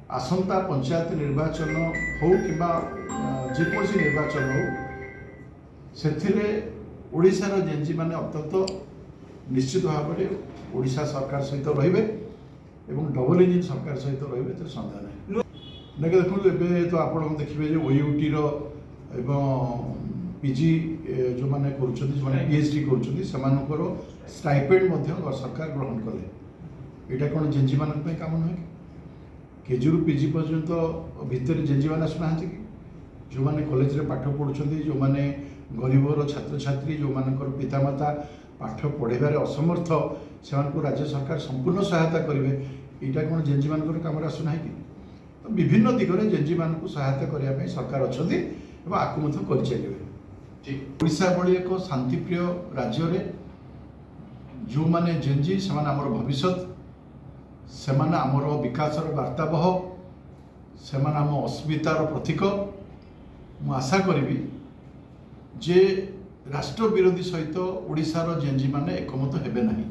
आसंता पंचायत निर्वाचन हो कि जेकोसी निर्वाचन हो से ओडिशार जेनजी माने अत्यंत निश्चित भाव में ओडिशा सरकार सहित रे डबल इंजिन सरकार सहित रे सन्देह ना देखो ए तो आप देखिए ओयूटी पीजी जो मैंने पीएचडी कर स्टाइपेंड सरकार ग्रहण कले यहाँ कौन जेनजी मान कम नुहे केजी रु पीजी पर्यंत भितर जेनजी मैंने आसुना कि जो मैंने कॉलेज रे पाठ पढ़ुं जो मैंने गरीबर छात्र छात्री जो मानकर पितामाता पाठ पढ़ार असमर्थ से राज्य सरकार संपूर्ण सहायता करेंगे यहाँ कौन जेनजी मान कम आसुना कि तो विभिन्न दिगरे जेनजी मान सहायता करने सरकार अच्छा आपको कर चलिए ओडिशा भली एक शांतिप्रिय राज्य रे जो माने जेनजी से आमर भविष्य से आमर विकासर वार्ताबह से आम अस्मितार प्रतीक मु आशा करी जे राष्ट्र विरोधी सहित ओडिशार जेनजी माने एकमत हेबे नहीं।